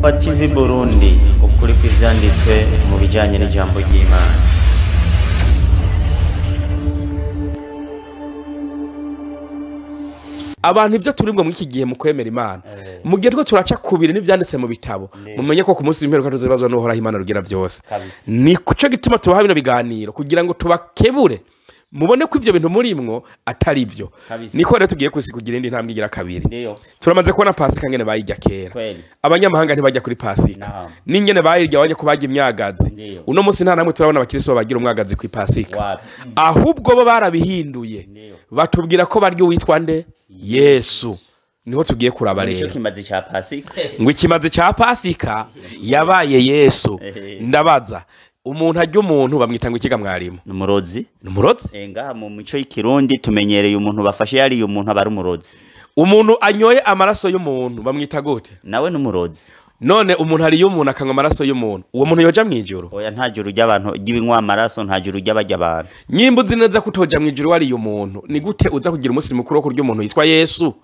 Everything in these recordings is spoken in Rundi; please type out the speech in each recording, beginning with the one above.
PARTIE Burundi ukuri kw'ivyanditswe mu bijanye n'ijambo ry'Imana. Abantu ivyo turimwe muri iki gihe mu kwemera Imana mu gihe two turaca kubiri n'ivyanditse mu bitabo mumenye ko ku munsi w'imperuka tuzobazwa n'uhoraho Imana rugira vyose. Ni kuco gituma tubaha bino biganiro kugira ngo tubakebure mubone ko ivyo bintu murimwo atari byo. Niko rero tugiye kugira indi ntambwe igira kabiri. Turamaze kubona Pasika ngene bayirya kera. Abanyamahanga ntibajya kuri Pasika. N'ingene bayirya waje kubaga imyagazi. Uno munsi nta namwe turabona abakristo bagira umwagazi ku Pasika. Ahubwo bo barabihinduye. Batubwira ko baryo witwa nde? Yesu. Niho tugiye kuraba rero. Ngo ikimazi ca Pasika yabaye Yesu. Ndabaza umuntu arya umuntu bamwita ngo ikiga mwarimu Numurozi. Ngaha mu mico y'ikirundi tumenyereye umuntu bafashe yari umuntu abari umurozi. Umuntu anyoye amaraso y'umuntu bamwita gute? Nawe numurozi. None umuntu ari y'umuntu akanywa amaraso y'umuntu uwo muntu yoja mwijuru? Oya nta juru ry'abantu gibinywa amaraso nta juru ry'abajya abantu. Nyimbuzi neza kutoja mwijuru wari y'umuntu ni gute uza kugira umunsi mukuru wo kurya umuntu yitwa Yesu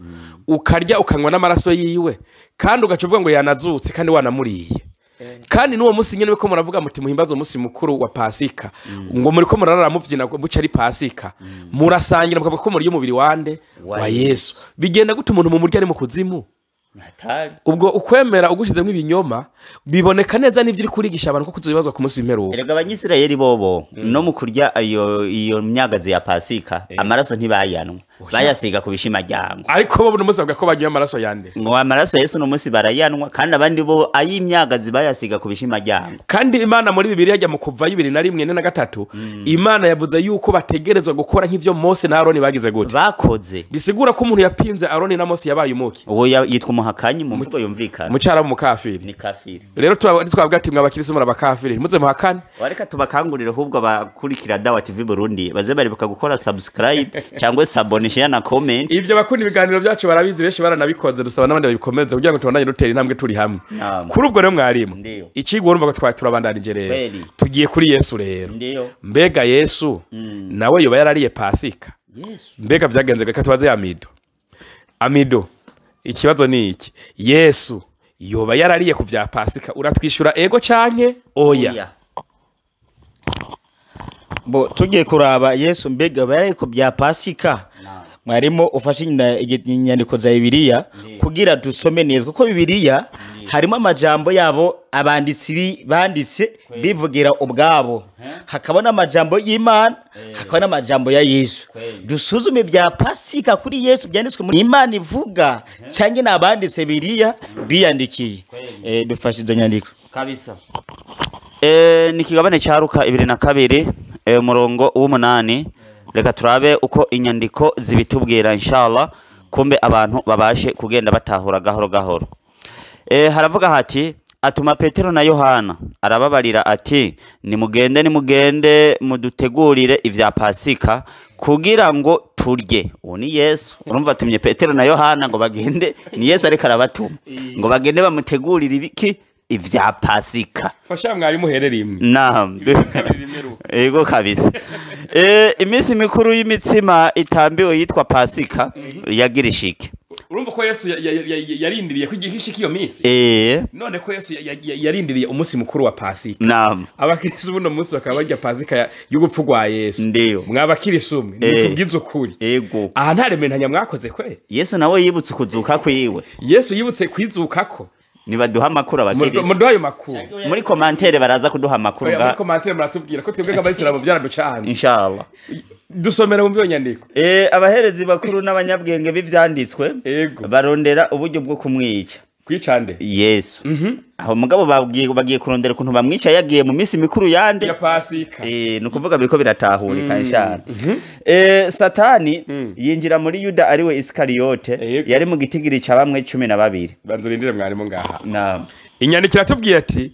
ukarya ukanywa n'amaraso yiwe kandi ugacuvuga ngo yanazutse kandi wanamuriye. Kandi nuwo musi nyene ko muravuga muti muhimbazo musi mukuru wa Pasika ngo muri ko murarara muvyina buca ari Pasika murasangira mukavuga ko muri y'umubiri wande wa Yesu. Bigenda gute umuntu mu murya ari mu kuzimu? Ubwo ukwemera ugushizemo ibinyoma biboneka neza n'ivyo uri kurigisha abantu ko kuzobibazwa ku musi w'imperuka. Erega abanyisirayeli bobo no mu kurya iyo myagazi ya Pasika amaraso ntibayanwa bayasiga ku bishimajyango. Ariko bo n'umunsi bavuga ko bagiye amaraso yande ngo amaraso Yesu no munsi barayanwa kandi abandi bo ayimyagazi bayasiga ku bishimajyango. Kandi Imana muri Bibiliya ajya mu kuva 2:1-3 Imana yavuze yuko bategerezwa gukora nk'ivyo Mose na Aroni bagize gute bakoze. Bisigura ko umuntu yapinze Aroni na Mose yabaye umuki uwo yitwa muhakanyi mu mvugo yumvikana mucara mu kafiri ni kafiri. Rero twavuga ati mwa bakiriso muri abakafiri muze muhakane wareka tubakangurira ahubwo abakurikira dawa TV Burundi baze baribuka gukora subscribe cyangwa s'abonner na comment. Ivyo bakunda ibiganiro byacu barabizi benshi baranabikoze dusaba n'abandi babikomeze kugira ngo tubandanye dutera intambwe turi hamwe. Kuri ubwo rero mwarimu ikigwa urumva ko twaturabandanje rero tugiye kuri Yesu rero. Mbega Yesu nawe yoba yarariye Pasika? Mbega vyagenze gaka tubaze Amido ikibazo ni iki? Yesu yoba yarariye ku vya Pasika uratwishura ego canke oya? Bo tugiye kuraba Yesu mbega yarariye ku vya Pasika mwarimo ufashe inyandiko za Bibiliya kugira dusome neza kuko Bibiliya harimo amajambo yabo abanditsi banditse bivugira ubwabo hakaba n'amajambo y'Imana hakaba n'amajambo ya Yesu. Dusuzume bya Pasika kuri Yesu byanditswe muri Imana ivuga cyangwa n'abanditse Bibiliya biyandikiye. Dufashe izo nyandiko kabisa. Ni kigabane cya Luka 22 umurongo w'8. Reka turabe uko inyandiko zibitubwira inshallah kumbe abantu babashe kugenda batahura gahoro gahoro. Haravuga hati atuma Petero na Yohana arababarira ati nimugende mudutegurire ivya Pasika kugira ngo turye. Uwo ni Yesu. Urumva atumye Petero na Yohana ngo bagende ni Yesu ariko arabatuma ngo bagende bamutegurire ibiki ivya Pasika. Fasha mwarimu hererimwe. Naam. Ego kabisa. Imisi mikuru y'imitsima itambiwe yitwa Pasika yagirishike. Urumva ko Yesu yarindiriye ko igihishiki iyo misi? None ko Yesu yarindiriye umunsi mukuru wa Pasika. Naam. Abakirisu buno munsi bakaba barya Pasika y'ugupfu gwa Yesu. Ndiyo. Mwabakirisu umwe nitubwize ukuri. Ego. Aha ntarementanya mwakoze kwe. Yesu nawe yibutse kuzuka kwiwe. Yesu yibutse kwizukako. Nibaduha amakuru abakirisu. Muduhayo makuru. Muri commentaire baraza kuduha amakuru muri commentaire muratubwira ko twebwe nk'abayisilamu byaraducanye. Inshallah. Dusomera mu nyandiko. Abaherezi bakuru n'abanyabwenge b'ivyanditswe barondera uburyo bwo kumwica. Kwicande? Yesu. Aho mugabo bagiye kurondera kuntu bamwica yagiye mu misi mikuru yande ya Pasika. Nukuvuga biriko biratahurika inshallah. Satani yinjira muri Yuda ariwe Iskariyote yari mu gitigiri ca bamwe 12. Banzurindire mwarimu ngaha. Naam. Inyandiko iratubwiye ati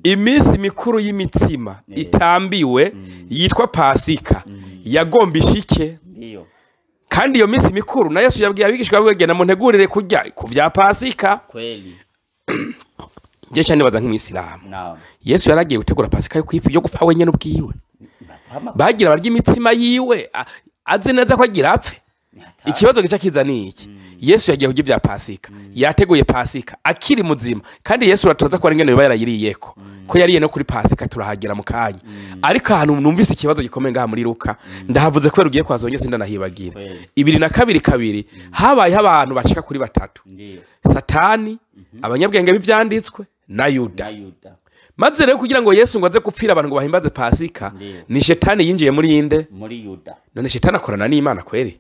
imisi mikuru y'imitsima itambiwe yitwa Pasika yagomba ishike. Ndiyo. Kandi iyo minsi mikuru na Yesu yabwiye abigishwa bagenda mu ntegurire kurya ku vya Pasika. Kweli. Je cyane baza nk'Imisilamu. Yesu yaragiye gutegura Pasika yo gupfa wenyene ubwiwe. Bagira barya imitsima yiwe azi neza ko agira apfe. ikibazo gica kiza ni iki Yesu yagiye kurya ibya Pasika yateguye Pasika akiri muzima kandi Yesu uratoza ko ari ngene biba yarayiriyeko ko yariye no kuri Pasika turahagera mu kanya ariko ahantu numvise ikibazo gikomeye ngaha muri Luka ndahavuze ko rugiye kwazonye sinda nahibagira 2:2 habaye abantu bashika kuri batatu Satani abanyabwenge b'ivyanditswe na Yuda maze rero kugira ngo Yesu ngo aze gupfira abantu ngo bahimbaze Pasika ni Shetani yinjiye muri inde muri Yuda none Shetani akorana n'Imana kweri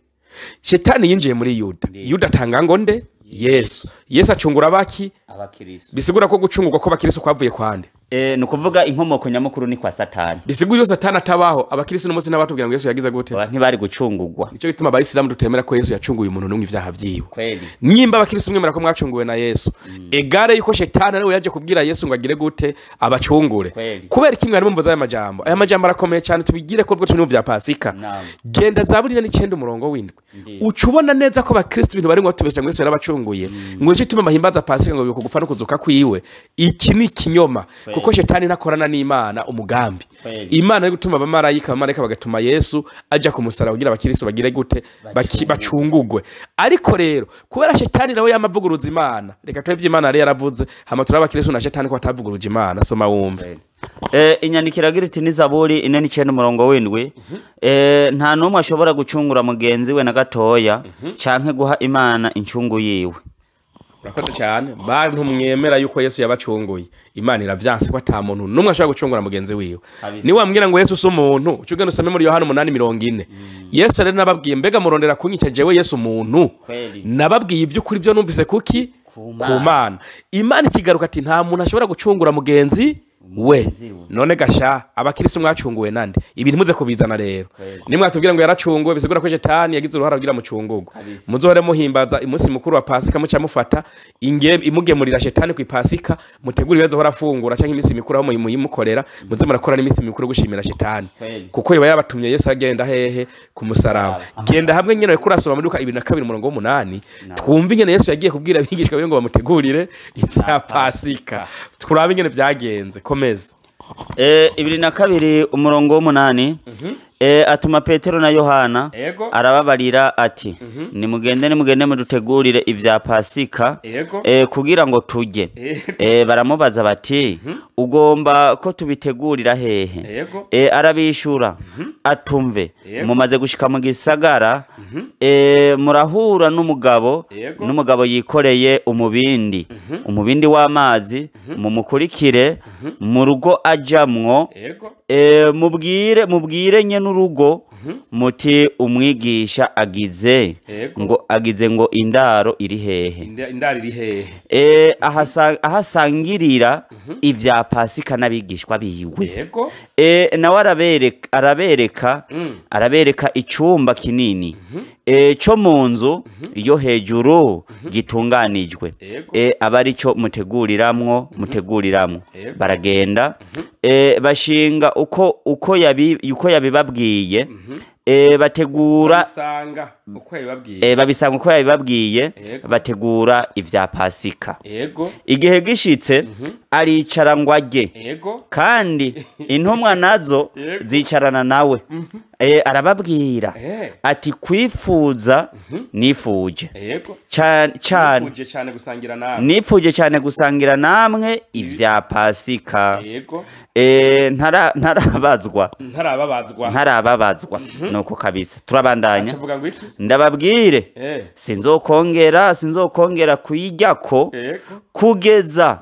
Shetani yinjiye muri Yuda atanga ngo nde Yesu acungura abaki abakristo bisigura ko gucungurwa ko abakristo kwavuye kwande nukuvuga inkomoko nyamukuru ni kwa Satani bisigura Satani atabaho abakristo n'umunsi n'abatubwira ngo Yesu yagize gute ntibari gucungurwa nico gituma abayisilamu dutemera ko Yesu yacunguye umuntu n'umwe ivyaha vyiwe kweli nimba abakristo mwemera ko mwacunguwe na Yesu egare yuko Shetani ariwe yaje kubwira Yesu ngo agire gute abacungure kubera kimwe ari mumvo z'aya majambo arakomeye cyane tubigire ko bwo tuni mu vya Pasika genda Zaburi 9:7 ucubona neza ko abakristo ibintu bari ngo tubesha ngo Yesu yarabacunguye ngo cyo tuma mahimbaza Pasika ngo biko gupfa no kuzuka kwiwe iki ni kinyoma kuko Shetani nakorana n'Imana umugambi Imana ari gutuma abamarayika bagatuma Yesu aja kumusara kugira abakristo bagire gute bacungugwe ariko rero kubera Shetani nawe yamavuguruza Imana reka twevye Imana yari yaravuze hama turabakristo na Shetani ko atavuguruje Imana soma wumve inyandikira gira iti ni Zaburi 4:7 nta numwe ashobora gucungura mugenzi we na gatoya canke guha Imana incungu yiwe urakoze cyane bantu mwemera yuko Yesu yabacunguye Imana iravyanse ko ata muntu numwe ashobora gucungura mugenzi wiwe ni wambwira ngo Yesu umuntu ucugenda usome muri Yohana 8:40 Yesu rero nababwiye mbega murondera kunyica jewe Yesu umuntu nababwiye ivy'ukuri byo numvise kuki ku Mana Imana ikigaruka ati nta muntu ashobora gucungura mugenzi we none gasha abakristo mwacunguwe nande ibintu muze kubizana rero nimwatubwira ngo yaracunguwe bisigura ko Shetani yagize uruhara kugira mucungurwa muzohore muhimbaza imunsi mukuru wa Pasika muca mufata imugemurira Shetani ku Pasika mutegura ibibazo hora afungura canke iminsi mikuru aho muyimukorera muze murakora n'iminsi mikuru gushimira Shetani kuko yoba yabatumye Yesu agenda hehe ku musaraba genda hamwe nyene kurasoma muri Luka 2:8 twumva ingene Yesu yagiye kubwira abigishwa be ngo bamutegurire ibya Pasika turabe ingene vyagenze komeza 2:8 atuma Petero na Yohana arababarira ati nimugende mudutegurire ivya Pasika kugira ngo tujye baramubaza bati ugomba ko tubitegurira hehe arabishura atumve mumaze gushika mu gisagara murahura n'umugabo yikoreye umubindi w'amazi mumukurikire mu rugo ajamwo mubwire nye n'urugo muti umwigisha agize ngo indaro iri hehe ahasangirira ivya Pasika n'abigishwa biwe nawe arabereka icumba kinini cyo mu nzu iyo hejuru gitunganijwe abari cyo muteguriramwo baragenda bashinga uko yabibabwiye bategura babisanga uko yabibabwiye bategura ivya Pasika igihe gishitse aricara ngo ajye kandi intumwa nazo zicarana nawe arababwira ati kwifuza nifuje cyane gusangira namwe ivya Pasika ntarababazwa nuko kabisa turabandanya ndababwire sinzokongera kuyijyako kugeza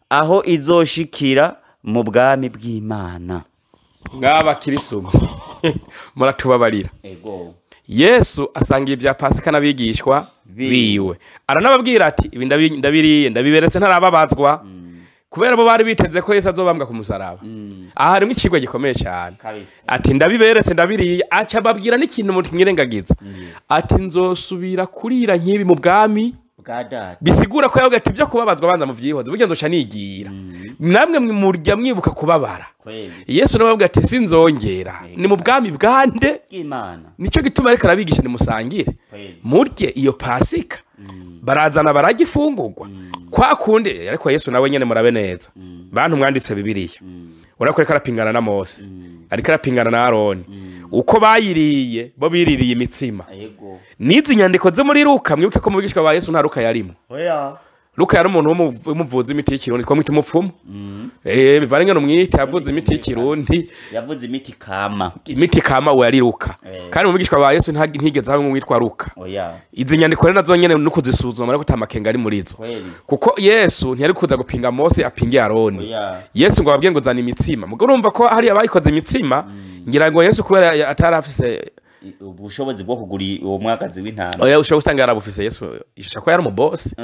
aho izoshikira mu bwami bw'Imana ngaba kirisugo muratubabarira Yesu asangira ivya Pasika n'abigishwa biwe aranababwira ati ibi ndabiberetse ntarababazwa kubera bo bari biteze ko Yesu azobambwa ku musaraba aha harimo ikigwa gikomeye cyane ati ndabiberetse ndabiriye aca babwira n'ikintu mu mwirengagiza ati nzosubira kurira nkibi mu bwami bisigura ko yavuga ati byo kubabazwa banza mu vyihoze buryo nzoca nigira namwe murya mwibuka kubabara Yesu nawe avuga ati sinzongera ni mu bwami bwande Imana nico gituma ariko arabigisha ni musangire murye iyo Pasika barazana baragifungurwa kwa kundi ariko Yesu nawe nyene murabe neza bantu mwanditse Bibiliya urakore karapingana na Mose ariko arapingana na Aroni uko bayiriye bo biririye imitsima yego n'izi nyandiko zo muri Luka mwibuke ko mu bigishwa ba Yesu nta Luka yarimo oya Luka yari umuntu w'umuvuzi imiti y'ikirundi ko mwita umupfumu bivanye ngeno mwita yavuze imiti y'ikirundi yavuze imiti kama we yari Luka kandi mu bigishwa ba Yesu ntigeze hamwe mwitwa Luka oya izi nyandiko rero nazo nyene nuko zisuzuma ariko tamakenga ari muri zo kuko Yesu ntiyari kuza gupinga Mose apinge Aroni Yesu ngo ababwiye ngo zana imitsima mugo urumva ko hari abayikoze imitsima ngira ngo Yesu kubera atarafise ubushobozi bwo kugura uwo mwagazi w'intama oya ushobora usanga yarabufise Yesu ishaka ko yari mu boss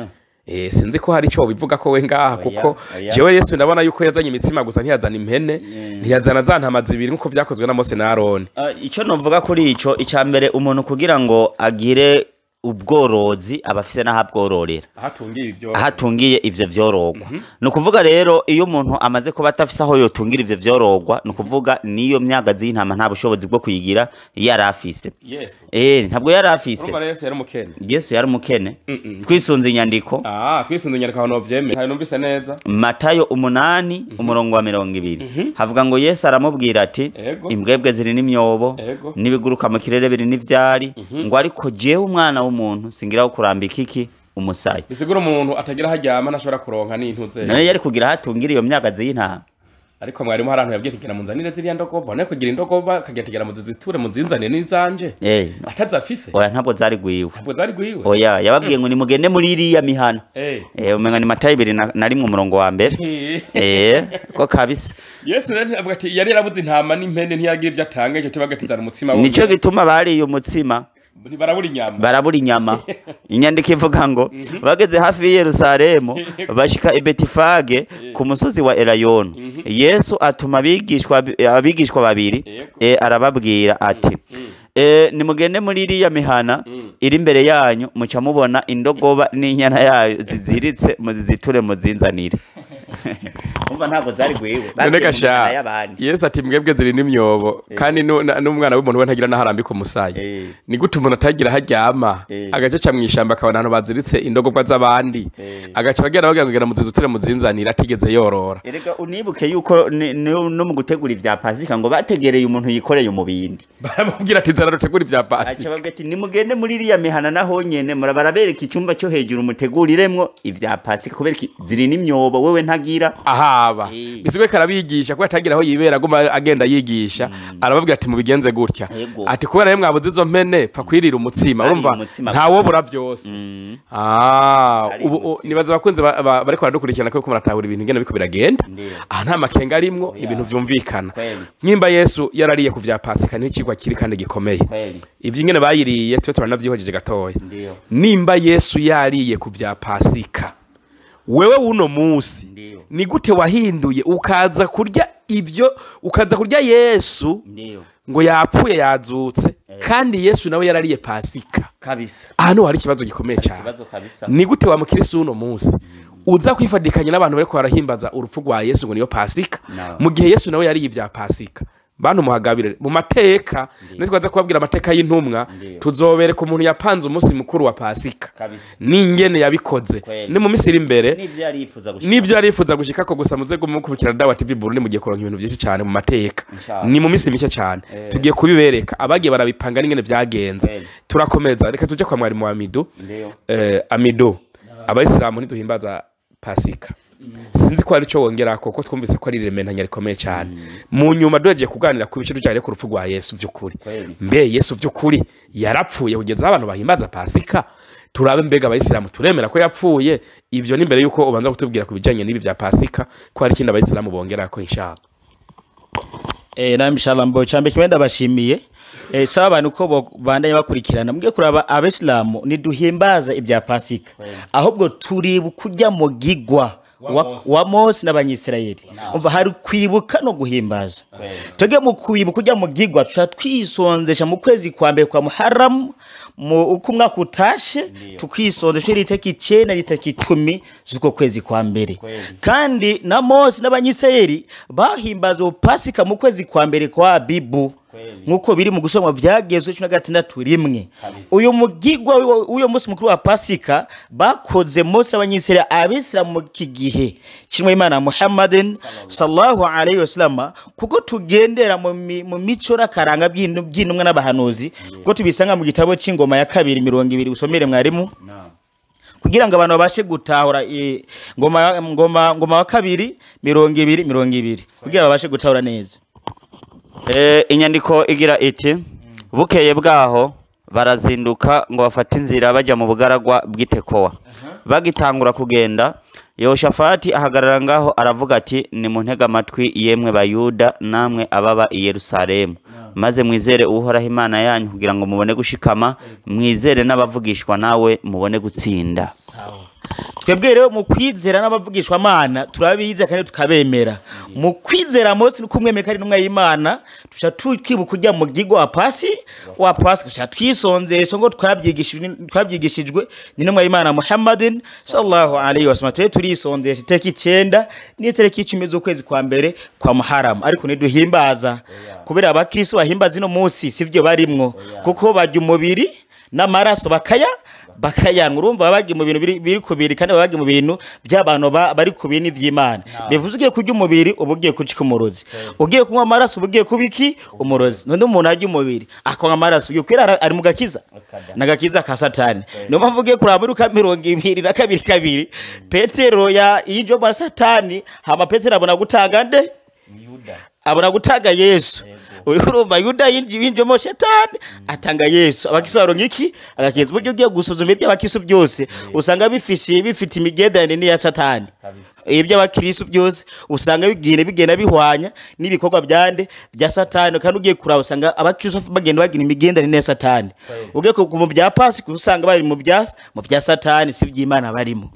sinzi ko hari icyo bivuga ko we ngaha kuko jewe Yesu ndabona yuko yazanye imitsima gusa ntiyazana impene ntiyazana za ntama zibiri nkuko vyakozwe na Mose na Aroni icyo novuga kuri ico icambere umuntu kugira ngo agire ubworozi abafise n'ahabwororera ahatungiye ivyo vyorogwa no kuvuga rero iyo umuntu amaze kuba atafise aho yotungira ivyo vyorogwa no kuvuga niyo myagazi y'intama nta bushobozi bwo kuyigira yarafise ntabwo yarafise Yesu yari mukene twisunze inyandiko twisunze inyandiko aho novyeme hari numvise neza Matayo 8 umurongo wa 20 havuga ngo Yesu aramubwira ati imbwebwe ziri n'imyobo n'ibiguruka mu kirere biri n'ivyari ngo ariko jewe umwana umuntu singira kurambika iki umusayi bisigura umuntu atagira haryama ntashobora kuronka n'intuze none yari kugira hatungira iyo myagazi y'intama ariko mwarimu harantu yabwiye kugira munzanire ziriya ndogoba ne kugira indogoba kagira mu ziziture mu zinzane n'izanje atazafise oya ntabwo zari gwiwe oya yababwiye ngo nimugende muri iriya mihana umenga ni Matayo 2 umurongo wa mbere ko kabisa Yesu avuga ati yari yarabuze intama n'impende ntiyagira ivyo atanga icyo tibagatizana umutsima nico gituma bari iyo mutsima barabura inyama inyandiko ivuga ngo bageze hafi y'Yerusalemu bashika i Betifage ku musozi wa Elayoni Yesu atuma abigishwa babiri arababwira ati nimugende muri iriya mihana iri imbere yanyu muca mubona indogoba n'inyana yayo ziziritse muziziture muzinzanire umva ntabwo zari gwewe Yesu ati mbwebwe ziri n'imyobo kandi n'umwana w'umuntu we ntagira naharambika umusayi ni gute umuntu atagira haryama agaca mwishamba akabona abantu baziritse indogobwa z'abandi agaca bagira ngo muziziture muzinzanire atigeze yorora erega unibuke yuko no mu gutegura ivya Pasika ngo bategereye umuntu yikoreye mu bindi baramubwira ati zara rutegura ivya Pasika aca bavuga ati nimugende muri iriya mihana naho nyene barabereka icumba cyo hejuru muteguriremwo ivya Pasika kubera ziri n'imyobo wewe ntagira ahaba bisigwe karabigisha ko atagira aho yibera guma agenda yigisha arababwira ati mubigenze gutya ati kubera yemwe abuze izo mpene pfa kwirira umutsima urumva ntawo bura byose nibaza bakunze bariko baradukurikirana ko muratahura ibintu ngene biko biragenda nta makenga arimwo ibintu vyumvikana nyimba Yesu yarariye kuvya Pasika n'ikigwa kiri kandi gikomeye ivyo ngene bayiriye twe turanavyihojeje gatoya nimba Yesu yariye kuvya Pasika wewe uno musi ni gute wahinduye ukaza kurya ivyo ukaza kurya Yesu ngo yapfuye yazutse kandi Yesu nawe yarariye Pasika kabisa hano hari ikibazo gikomeye cyane ni gute wa mukristo uno musi uza kwifadikanya n'abantu bariko barahimbaza urupfu rwa Yesu ngo niyo Pasika mu gihe Yesu nawe yariye ivya Pasika bantu muhagabire mu mateka nitwaza kubabwira amateka y'intumwa tuzobereka umuntu yapanze umunsi mukuru wa Pasika n'ingene yabikoze ni mu misiri imbere n'ivyo yarifuza gushika ko gusa muze gumukubikira Dawa TV Burundi mugiye kuronka ibintu byinshi cyane mu mateka ni mu misi mike cyane tugiye kubibereka abagiye barabipanga n'ingene vyagenze turakomeza reka tuje kwa mwarimu wa Amido abayisilamu ntiduhimbaza Pasika sinzi ko ari cyo wongera ko twumvise ko ari rementanya rikomeye cyane mu nyuma doje kuganira ku bice tujyanye ku rupfu rwa Yesu vy'ukuri mbe Yesu vy'ukuri yarapfuye kugeza abantu bahimbaza Pasika turabe mbega abayisilamu turemera ko yapfuye ivyo ni mbere yuko ubanza kutubwira ku bijanye n'ibi vya Pasika ko hari kindi abayisilamu bongera ko inshallah na inshallah mbo cyambe kimenda bashimiye saba abantu ko bandanye bakurikirana mbwe kuraba abayisilamu ni duhimbaza ibya Pasika ahubwo turi kujya mu gigwa wa Mose n'abanyisirayeli umva hari kwibuka no guhimbaza twege mu kwibuka kujya mu gigwa twisonzesha mu kwezi kwa mbere kwa Muharram mu ukumwaka utashe tukisonzesha iriteki 9 riteki 10 zuko kwezi kwa mbere kandi na Mose n'abanyisirayeli bahimbaza Pasika mu kwezi kwa mbere kwa Abibu nk'uko biri mu gusoma Vyagezwe 16:1. Uyu mugigwa uyo munsi mukuru wa Pasika bakoze Mose n'abanyisirayeli abisira mu kigihe kimwe Imana Muhammadin sallallahu alaihi wasallam, kuko tugendera mu mico n'akaranga by'intumwa n'abahanuzi, kuko tubisanga mu gitabo c'ingoma ya 2:20 usomere mwarimu, kugira ngo abantu babashe gutahura ngoma wa 2:20 kugira babashe gutahura neza. Inyandiko igira iti bukeye bwaho barazinduka ngo bafate inzira bajya mu bugaragwa bw'Itekowa. Bagitangura kugenda, Yehoshafati ahagarara ngaho aravuga ati nimuntega amatwi yemwe Bayuda namwe ababa i Yerusalemu, maze mwizere Uhoraho Imana yanyu kugira ngo mubone gushikama, mwizere n'abavugishwa nawe mubone gutsinda. Twebwe rero mu kwizera n'abavugishwa Imana turabize kandi tukabemera. Mu kwizera Mose no kumwemeka ari n'umwe y'Imana, tusha twibuka kujya mu gigo wa Pasika tusha twisonzesha ngo twabyigishijwe ni n'umwe y'Imana Muhammadin sallallahu alaihi wasallam. Turisondesha iteka 9 n'itereka 10 z'ukwezi kwa mbere kwa Muharram, ariko niduhimbaza kubera abakristo bahimbaza ino munsi sivyo barimwo, kuko bajya umubiri n'amaraso bakayanwa. Urumva babagiye mu bintu biri kubiri, kandi babagiye mu bintu by'abantu bari ku bintu by'Imana. Bivuze ugiye kurya umubiri ubugiye kucika umurozi, ugiye kunywa amaraso ubugiye kubiki umurozi. None umuntu arya umubiri akanywa amaraso ugiye kwera ari mu gakiza n'agakiza ka Satani. Niyo mpamvu ugiye kuraba muri Luka 22:2 Petero yinjye mu Satani, hama Petero abona gutanga nde Yuda, abona gutanga Yesu. Urumva Yuda yinjye mu Shetani atanga Yesu. Abakiso baronka iki agakiza. Buryo ugiye gusuzuma ibyo abakiso byose usanga bifite imigendane ni ya Satani. Ibyo abakristo byose usanga bigenda bihwanya n'ibikorwa byande bya Satani, kandi ugiye kuraba usanga abakiso bagenda imigendane ni ya Satani. Ugiye ku mu bya Pasika usanga bari mu bya Satani, si by'Imana barimo.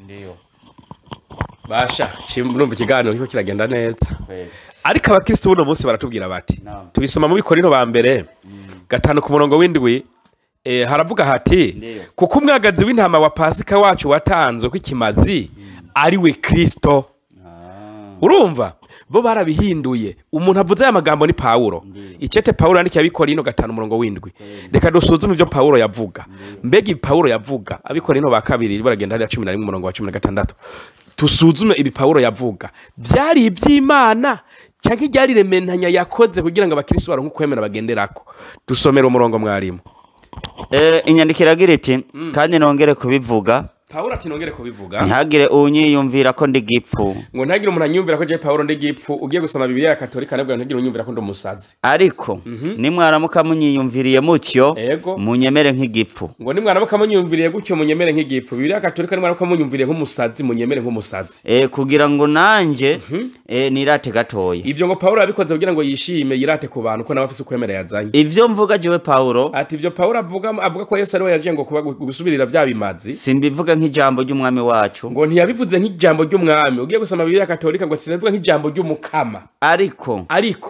Basha urumva ikiganiro cyo kiragenda neza. Ariko abakristo buno munsi baratubwira bati, tubisoma mu Bikorino ba mbere 5:7 haravuga hati kuko umwagazi w'intama wa Pasika wacu watanzwe kw'ikimazi ari we Kristo. Urumva bo barabihinduye. Umuntu avuze aya magambo ni Paulo. Icete Paulo yandikiye Abikorino 5:7. Reka dusuzume ibyo Paulo yavuga. Mbega Paulo yavuga Abikorino ba 2 baragenda hariya 11:16. Tusuzume ibi Paulo yavuga byari iby'Imana cyangwa ibyari rementanya yakoze kugira ngo abakristo baronke kwemera bagenderako. Dusomera umurongo mwarimu. Inyandikira gira iti kandi nongere kubivuga. Paulo ati nongere kubivuga, ntihagire unyiyumvira ko ndi gipfu. Ngo ntagire umuntu anyumvira ko je Paulo ndi gipfu. Ugiye gusoma Bibiliya ya Katolika nabwo ntagire unyumvira ko ndi umusazi. Ariko nimwaramuka munyiyumviriye mutyo munyemere nk'igipfu. Ngo nimwaramuka munyumviriye gutyo munyemere nk'igipfu. Bibiliya ya Katolika nimwaramuka munyumviriye nk'umusazi munyemere nk'umusazi. Kugira ngo nanje nirate gatoya. Ivyo ngo Paulo yabikoze kugira ngo yishime yirate ku bantu ko nabafise ukwemera yazanye. Ivyo mvuga jewe Paulo, ati ivyo Paulo avuga ko Yesu ari we yaje ngo kuba gusubirira bya bimazi. Simbivuga nk'ijambo ry'umwami wacu. Ngo ntiyabivuze nk'ijambo ry'umwami. Ugiye gusoma Bibiliya ya Katolika ngo sinavuga nk'ijambo ry'umukama. Ariko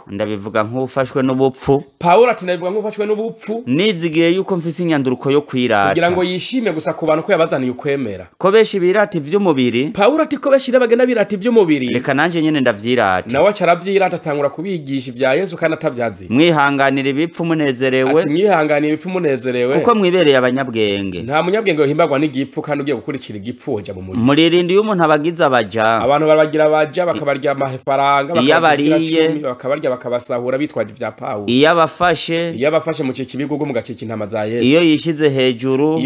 ndabivuga nk'ufashwe n'ubupfu. Paulo ati ndabivuga nk'ufashwe n'ubupfu, nizigiye yuko mfise inyanduruko yo kwirata, kugira ngo yishime gusa ku bantu ko yabazaniye ukwemera. Ko beshi birata ivy'umubiri. Paulo ati ko beshi bagenda birata ivy'umubiri, reka nanje nyene ndavyirata. Nawe acaravyirata atangura kubigisha ibya Yesu kandi atavyazi. Mwihanganira ibipfu munezerewe. Ati mwihanganira ibipfu munezerewe, kuko mwibereye abanyabwenge. Nta munyabwenge yohimbagwa n'igipfu, kandi ugiye gukurikira igipfu hoja mu muri. Muririndi y'umuntu abagiza abaja. Abantu barabagira abaja bakabarya amafaranga, bakabarya bakabasahura bitwaje ivya Paulo. Iyo abafashe mu kibigo mu gacika intama za Yesu. Iyo yishize hejuru.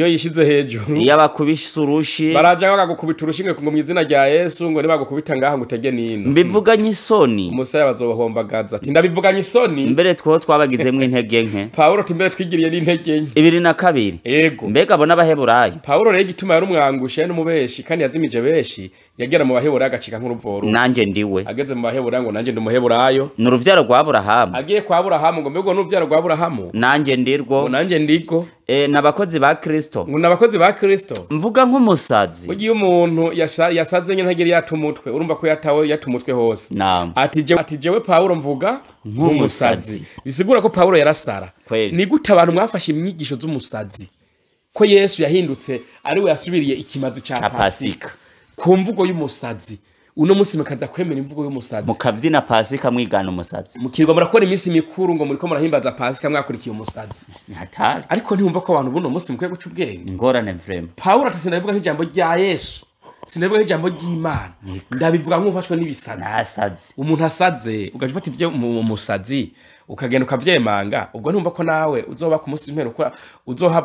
Iyo abakubise urushi. Baraja bagakubita urushinge ngo mu izina rya Yesu, ngo nibagukubita ngaha ngo utege nino. Mbivuganye isoni. Umusaya bazobahombagaza. Ati ndabivuganye isoni. Mbere twabagizemwe intege nke. Paulo ati mbere twigiriye n'intege nke. 2:2. Ego. Mbega abona abaheburayo. Paulo rero gituma yari umwangushe n'umubeshi kandi yazimije beshi, yagera mu baheburayo agacika nk'uruvoro. Nanje ndiwe. Ageze mu baheburayo ngo nanje ndi umuheburayo. N'uruvyaro rwa Aburahamu. Agiye kwa Aburahamu ngo mbego n'uruvyaro rwa Aburahamu. Nanje ndirwo. Nanje ndigo. Nabakozi ba Kristo. Ngo nabakozi ba Kristo. Mvuga nk'umusazi. Ugiye umuntu yasaze nye ntagiri yatumutwe, urumva ko yatawe yatumutwe hose. Ati jewe Paulo mvuga nk'umusazi. Bisigura ko Paulo yarasara. Ni gute abantu mwafashe imyigisho z'umusazi ko Yesu yahindutse ari we yasubiriye ikimazi cha Pasika ku mvugo y'umusazi. uno munsi mukaza kwemera imvugo y'umusazi mukavyina pasika mwigana umusazi mukirwa murakora iminsi mikuru ngo muriko murahimbaza pasika mwakurikiye umusazi ni hatari ariko ntihumva ko abantu buno munsi mukwiye guca ubwenge ingorane vrema Pawulo ati sinabivuga nk'ijambo rya Yesu sinabivuga nk'ijambo ry'Imana ndabivuga nk'ufashwe n'ibisazi nasazi umuntu asaze ugaje ufata ivyo umusazi ukagenda ukavyemanga ubwo ntumva ko nawe uzoba ku munsi w'impero ko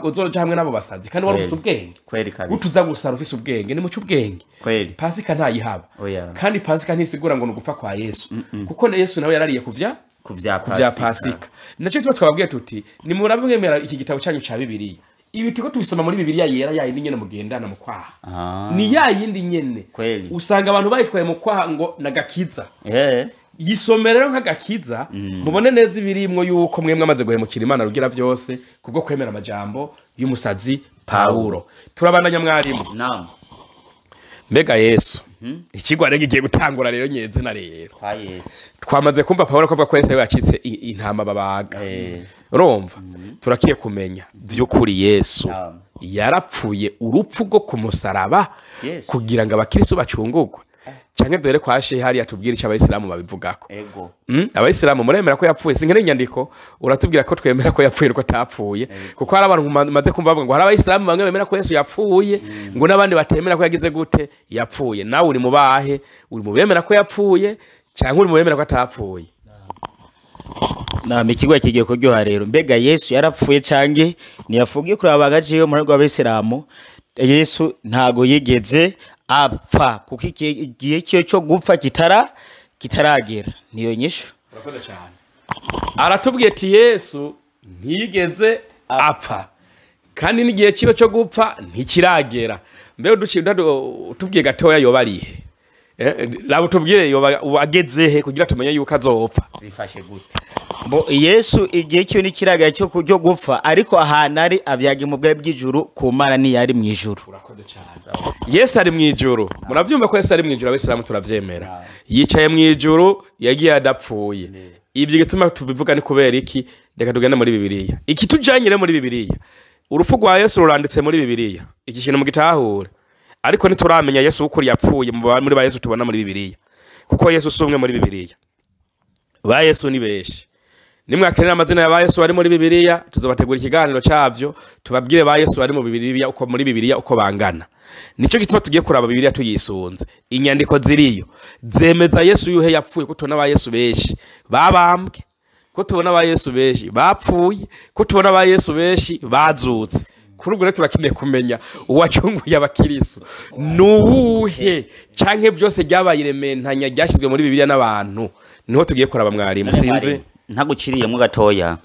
uzoja hamwe nabo basazi kandi wari ufise ubwenge kweli kabisa gutuza gusara ufise ubwenge ni muco ubwenge kweli pasika ntayihaba oya kandi pasika ntisigura ngo nugupfa kwa Yesu kuko Yesu nawe yarariye kuvya pasika naco tuba twababwiye tuti ni murabwemera iki gitabo cyanyu ca Bibiliya ibi tiko tubisoma muri Bibiliya yera yindi nyene mugendana mu kwaha ni yindi nyene kweli usanga abantu bayitwaye mu kwaha ngo nagakiza yisomera rero nk'agakiza mubone neza ibirimwo yuko mwemwe amaze guhemukira Imana rugira vyose kubwo kwemera amajambo y'umusazi Pawulo turabandanya mwarimu naam mbega Yesu ikigwa rege giye gutangura rero nyeze na rero kwa Yesu twamaze kumva Pawulo ko kwese yacitse intama babaga urumva turakiye kumenya by'ukuri Yesu yarapfuye urupfu rwo kumusaraba kugira ngo abakristo bacungurwe canke dore kwa shehe hari yatubwira ico abayisilamu babivugako ego abayisilamu muremera ko yapfuye sinkene nyandiko uratubwira ko twemera ko yapfuye ko atapfuye kuko hari abantu maze kumva bavuga ngo hari abayisilamu bamwe bemera ko Yesu yapfuye ngo nabandi batemera ko yagize gute yapfuye nawe uri mubahe uri mubemera ko yapfuye canke uri mubemera ko atapfuye na mikigwa kigiye kuryoha rero mbega Yesu yarapfuye canke niyafugiye kuri abagaciye mu rwego rw'Abisilamu Yesu ntago yigeze apfa kuko igihe cyo gupfa kitaragera niyo nyisho urakoze cyane aratubwiye ati Yesu ntiyigeze apfa kandi n'igihe kibe cyo gupfa ntikiragera mbe utubwiye gatoya yobarihe labo tubwire wagezehe kugira tumenye yuko azopfa zifashe gute bo Yesu igihe cyo nikiraga cyo kujyo gupfa ariko ahantu ari abyage mu bwaye bw'ijuru ku Mana ni yari mu ijuru urakoze cyane Yesu ari mu ijuru muravyumva ko Yesu ari mu ijuru abisilamu turavyemera yicaye mu ijuru yagiye adapfuye ibyo gituma tubivuga ni kubera iki reka tugende muri Bibiliya iki tujanyire muri Bibiliya urupfu rwa Yesu ruranditse muri Bibiliya iki kintu mu gitahure ariko nituramenya Yesu ukuri yapfuye muri ba Yesu tubona muri Bibiliya kuko Yesu sumwe muri Bibiliya ba Yesu ni beshi nimwe akenera amazina ya ba Yesu bari muri Bibiliya tuzobategura ikiganiro cyavyo tubabwire ba Yesu bari mu Bibiliya uko muri Bibiliya uko bangana nico gituma tugiye kuraba Bibiliya tuyisunze inyandiko ziriyo zemeza Yesu yuhe yapfuye kutona ba Yesu beshi babambwe ko tubona ba Yesu beshi bapfuye ko tubona ba Yesu beshi bazutse kuri ubwo turakeneye kumenya uwacunguye abakiriso nuwuhe canke byose byabaye irementanya ryashizwe muri Bibiliya n'abantu niho tugiye kuraba mwarimu sinzi ntaguciriyemo gatoya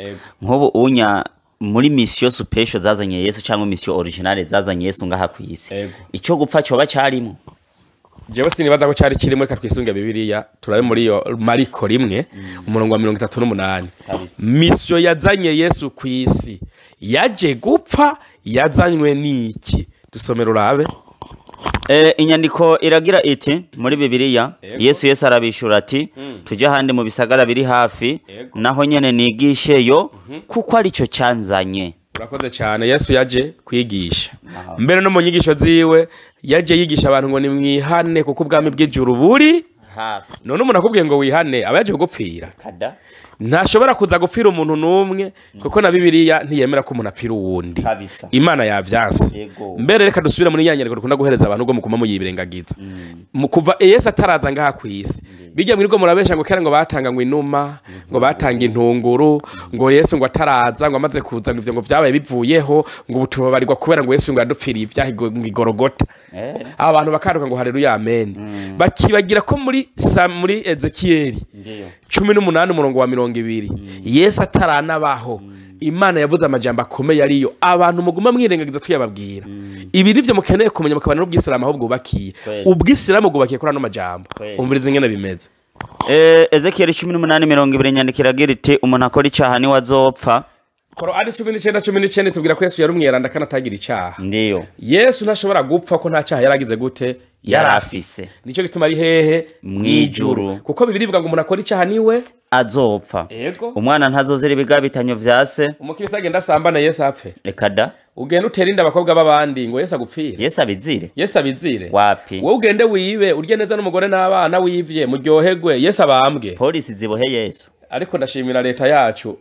nk'ubu unya muri mission special zazanye Yesu cyangwa mission originale zazanye Yesu ngaha ku isi ico gupfa cyo bacarimo jewe sinibaza ko cari kiri muri katwisunga Bibiliya turabe muri yo Mariko 1 umurongo wa 38 mission yazanye Yesu ku isi yaje gupfa yazanywe niki dusomera urabe inyandiko iragira iti muri Bibiliya Yesu arabishura ati tujya handi mu bisagara biri hafi naho nyene nigisheyo kuko ari cyo cyanzanye urakoze cyane Yesu yaje kwigisha mbere no mu nyigisho ziwe yaje yigisha abantu ngo ni mwihane kuko ubwami bw'ijuru buri hafi none umuntu akubwiye ngo wihane abaje kugupfira kada ntashobora kuza gupfira umuntu numwe kuko na Bibiliya ntiyemera ko umuntu apfira uwundi Imana yavyanse mbere reka dusubira muri yanyereko dukunda guhereza abantu ngo mukuma muyibirengagiza mu kuva Yesu ataraza ngaha ku isi bijya mwirwo murabesha ngo kera ngo batanga ngo inuma ngo batanga intunguru ngo Yesu ngo ataraza ngo amaze kuza ivyo ngo vyabaye bivuyeho ngo butubabarirwa kubera ngo Yesu ngo yadupfiriye ivyahigo mu Igorogota abantu bakaruka ngo haleluya amen bakibagira ko muri Ezekiyeli 18 umurongo wa 20 Yesu ataranabaho Imana yavuze amajambo akomeye ariyo abantu muguma mwirengagiza tuyababwira ibi nivyo mukeneye kumenya mukabana n'ubwisilamu ahubwo bubakiye ubwisilamu bwubakiye kuri ano majambo umvirize ingene bimeze Ezekiyeli 18:20 nyandikira giriti umuntu akora icyaha ni wazopfa Korani 19:19 tubwira ko Yesu yari umwiranda kana atagira icyaha ndiyo Yesu ntashobora gupfa ko nta cyaha yaragize gute yarafise nico gituma ari hehe Mwijuru. kuko bibiri bivuga ngo umuntu akora icyaha niwe azopfa Ego. umwana ntazozera ibigabitanyo vya se umukirisa agenda asambana Yesu apfe reka da ugenda utera inda abakobwa b'abandi ngo Yesu agupfire Yesu abizire Yesu abizire wapi wowe ugende wibe urye neza n'umugore n'abana wivye muryoherwe Yesu abambwe polisi zibohe Yesu ariko ndashimira leta yacu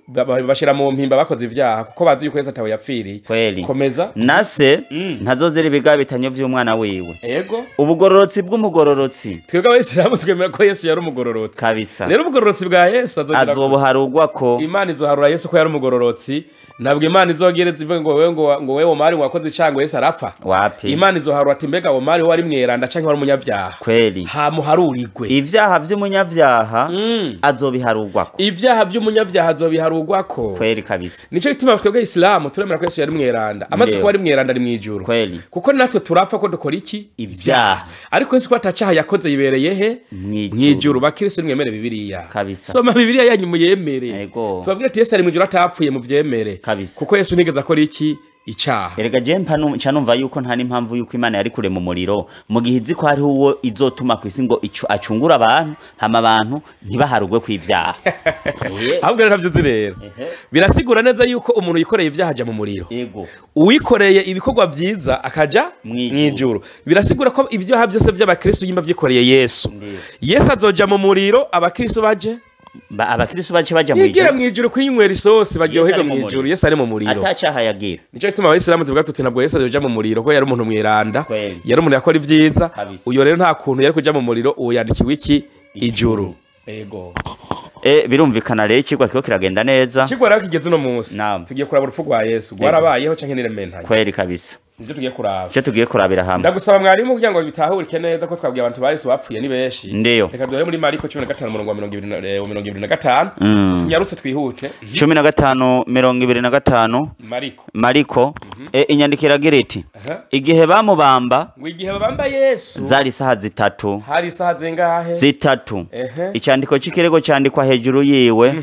bashira mu mpimba bakoze ivyaha kuko bazi yuko Yesu atawe yapfiriye kweli komeza nase ntazozera ibigabitanyo vy'umwana wiwe ego ubugororotsi bw'umugororotsi twebwe abayisilamu twemera ko Yesu yari umugororotsi kabisa rero ubugororotsi bwa Yesu azobuharugwa ko Imana izoharura Yesu ko yari umugororotsi ntabwo Imana izogere zivuge ngo wewe Omari wakoze icango Yesu arapfa wapi Imana izoharura ati mbega Omari wari mweranda canke wari umunyavyaha kweli hamuharurigwe ivyaha vy'umunyavyaha azobiharugwako ivyaha vy'umunyavyaha azobiharugwako kweli kabisa nico gituma twebwe Islamu turemera ko Yesu yari mweranda amaze kuba ari mweranda ari mwijuru kweli kuko natwe turapfa ko dukora iki ivyaha ariko Yesu ko atacaha yakoze yibereye he mwijuru bakristo mwemere bibiliya kabisa soma bibiliya yanyu muyemere Ego. tubabwire ati Yesu ari mwijuru atapfuye mu vyemere kabisa kuko Yesu nigeze akora iki icaha erega je ncanumva yuko nta n'impamvu yuko Imana yari kure mu muriro mu gihe izi ko hariho uwo izotuma kw'isi ngo acungura abantu hama abantu ntibaharugwe kw'ivyaha ahubwo rero navyo rero birasigura neza yuko umuntu yikoreye ivyaha aja mu muriro ego uwikoreye ibikorwa vyiza akaja mwijuru birasigura ko ivyaha byose vy'abakristo yimba vyikoreye Yesu Yesu azoja mu muriro abakristo baje abakristo baje baja mu yigira mwijuru kwinywera isosi baryoherwa mwijuru Yesu ari mu muriro atacaha yagira nico gituma abayisilamu tuvuga tuti ntabwo Yesu azoja mu muriro ko yari umuntu mwiranda Kweli. yari umuntu yakora ivyiza Kabisa. uyo rero nta kuntu yari kuja mu muriro uwo yandikiwe iki ijuru ego birumvikana rero ikigwa kiko kiragenda neza ikigwa rero kigeze uno munsi Naam. tugiye kuraba urupfu rwa Yesu rwarabayeho canke nirementaye kweli kabisa nivyo tugiye kuraba icyo tugiye kurabira hamwe ndagusaba mwarimu kugira ngo bitahurike neza ko twabwiye abantu ba Yesu bapfuye ni benshi Ndiyo. reka dore muri Mariko 15:25 tunyarutse twihute 15:25 Mariko inyandiko iragira iti igihe bamubamba ngo igihe babamba Yesu zari isaha zitatu hari isaha zingahe zitatu icyandiko c'ikirego cyandikwa hejuru yiwe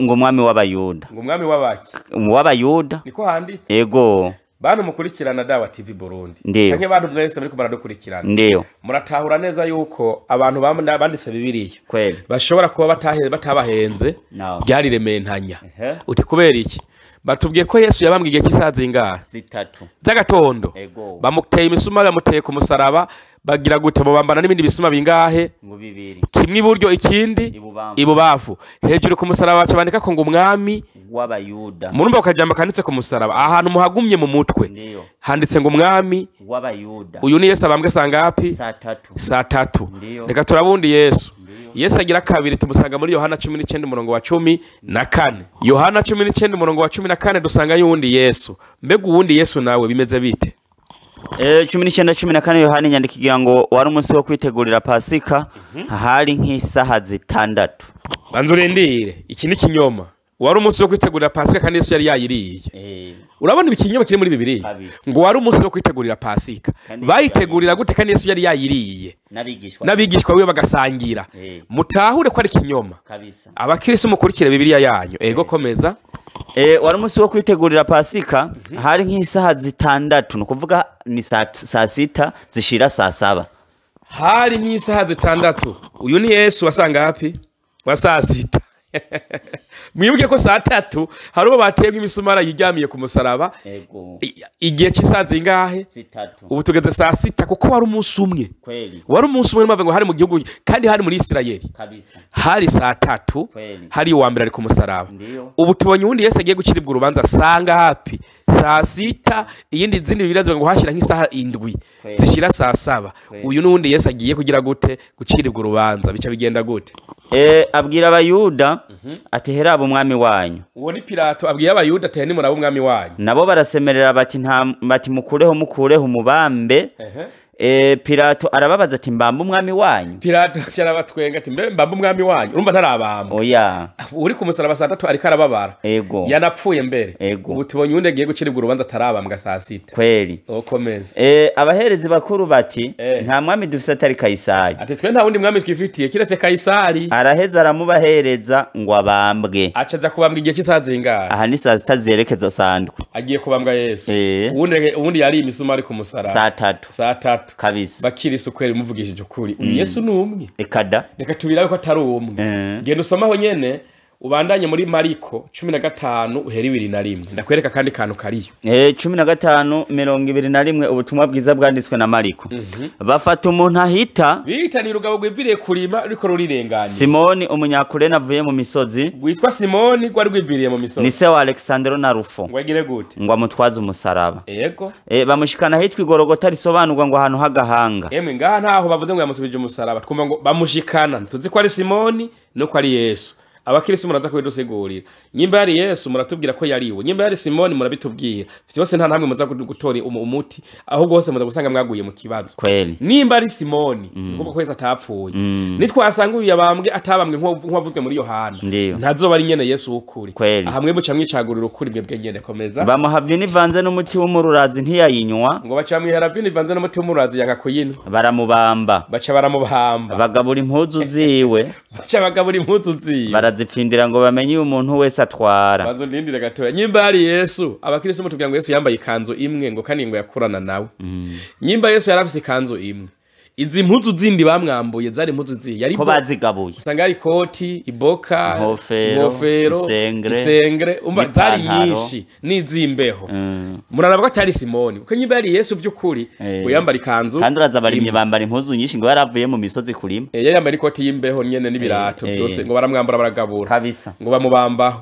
ngo umwami w'abayuda ngo umwami w'abayuda niko handitse ego bantu mukurikirana dawa TV Burundi Ndiyo. canke bantu mwese muri ko baradukurikirana ndiyo muratahura neza yuko abantu banditse bibiliya kweli bashobora kuba batabahenze No. byari rementanya uti kubera iki batubwiye ko Yesu yabambwe igihe cy'isaha zingahe zitatu z'agatondo ego bamuteye imisumari bamuteye ku musaraba bagira gute mubambana n'ibindi bisuma bingahe ngo bibiri kimwe iburyo ikindi ibubafu hejuru ku musaraba baca bandika ko ngo umwami w'abayuda murumva ukajamba kanditse ku musaraba ahantu muhagumye mu mutwe Ndiyo. handitse ngo umwami w'abayuda uyu ni Yesu abambwe sangapi saa tatu Ndiyo. reka turabundi Yesu Yesu agira kabiri tumusanga muri Yohana 19:14 Yohana 19:14 dusanga yundi Yesu mbega uwundi Yesu nawe bimeze bite 19:14 Yohana inyandiko igira ngo wari umunsi wo kwitegurira Pasika hari nk'isaha zitandatu banza urindire iki ni kinyoma wari umunsi wo kwitegurira Pasika kandi Yesu yari yayiriye urabona ikinyoma kiri muri Bibiliya ngo wari umunsi wo kwitegurira Pasika bayitegurira gute kandi Yesu yari yayiriye n'abigishwa biwe bagasangira mutahure ko ari kinyoma abakristo mukurikire Bibiliya yanyu ego komeza wari umunsi wo kwitegurira Pasika hari nk'isaha zitandatu nukuvuga ni saa sita zishira saa saba hari nk'isaha zitandatu uyu ni Yesu wasanga hapi wa saa sita mwibuke ko saa tatu hari uwo batebwe imisumara yiryamiye ku musaraba igihe cy'isaha zingahe ubu tugeze saa sita kuko wari umunsi umwe wari umunsi umwe ngo hari mu gihugu kandi hari muri Isirayeli hari saa tatu hari uwa mbere ari ku musaraba ubu tubonye uwundi Yesu agiye guciribwa urubanza sanga hapi saa sita iyindi zindi bibirazwa ngo hashira nk'isaha 7 zishira saa 7 uyu n'uwundi Yesu agiye kugira gute guciribwa urubanza bica bigenda gute abwira abayuda ati heraba umwami wanyu uwo ni Pilato abwiye abayuda ati ni muraba umwami wanyu nabo barasemerera bati mukureho umubambe Pilato arababaza ati mbamba umwami wanyu Pilato cyarabatwenga ati mbamba umwami wanyu urumva ntarabamba oya uri ku musaraba saa 3 ariko arababara ego yanapfuye mbere ubu tubonye undi agiye guciribwa urubanza atarabambwa saa 6 kweli okomeza abaherezi bakuru bati nta mwami dufite atari Kayisari ati twe nta wundi mwami twifitiye kiretse Kayisari araheza aramubahereza ngo abambwe acaza kubambwa igihe cy'isaha zingahe aha ni saa zitazerekeza sandwe agiye kubambwa Yesu ubundi yari imisumari ku musaraba saa 3 batandatu kabisa bakirisa ukwera muvugishije ukuri Yesu ni umwe ekada reka tubirabe ko atari umwe genda usomaho nyene ubandanye muri Mariko 15 uhera 21 ndakwereka kandi kantu kariyo 15:21 ubutumwa bwiza bwanditswe na Mariko bafata umuntu ahita bitanira urugabo gwiviriye kurima ariko rurirenganye Simoni umunyakurene avuye mu misozi gwitwa Simoni gwari gwiviriye mu misozi ni se wa Alexandro na Rufo ngwagire gute ngo amutwaze umusaraba yego bamushikana hitwa igorogota risobanurwa ngo ahantu hagahanga ngaha ntaho bavuze ngo yamusubije umusaraba twumva ngo bamushikana tuzi ko ari Simoni no ko ari Yesu abakirisi muraza kubidusigurira nyimba yari Yesu muratubwira ko yariwe nyimba yari Simoni murabitubwira byose nta namwe muza gutora umuti ahubwo hose muza gusanga mwaguye mu kibazo kweli nimba ari Simoni kuko kwese atapfuye nitwasanga uyu yabambwe atabambwe nk'uwavuzwe muri Yohana ntazoba ari nyene Yesu ukuri ahamwe muca mwicagurira ukuri bwebwe ngende komeza bamuhavye nivanze n'umuti w'umururazi ntiyayinywa ngo baca mwihera nivanze n'umuti w'umururazi yanka kuyina baramubamba bagabura impuzu ziwe zipfindira ngo bamenye umuntu wese atwara bazo ndindire gatoya nyimba yari Yesu abakirisi mutubwira ngo Yesu yambaye ikanzu imwe ngo kandi ngo yakurana nawe nyimba Yesu yarafise ikanzu imwe izi mpuzu zindi bamwambuye zari mpuzu ziyi yari ko bazigabuye usanga ari koti iboka ingofero isengre umva zari nyinshi n'izimbeho murarabwa atari Simoni kuko nyimba yari Yesu by'ukuri ngo yambara ikanzu kandi urazabarimye bambara impuzu nyinshi ngo yaravuye mu misozi kurima yambara ikoti y'imbeho nyene n'ibirato byose ngo baramwambura baragabura kabisa ngo bamubambaho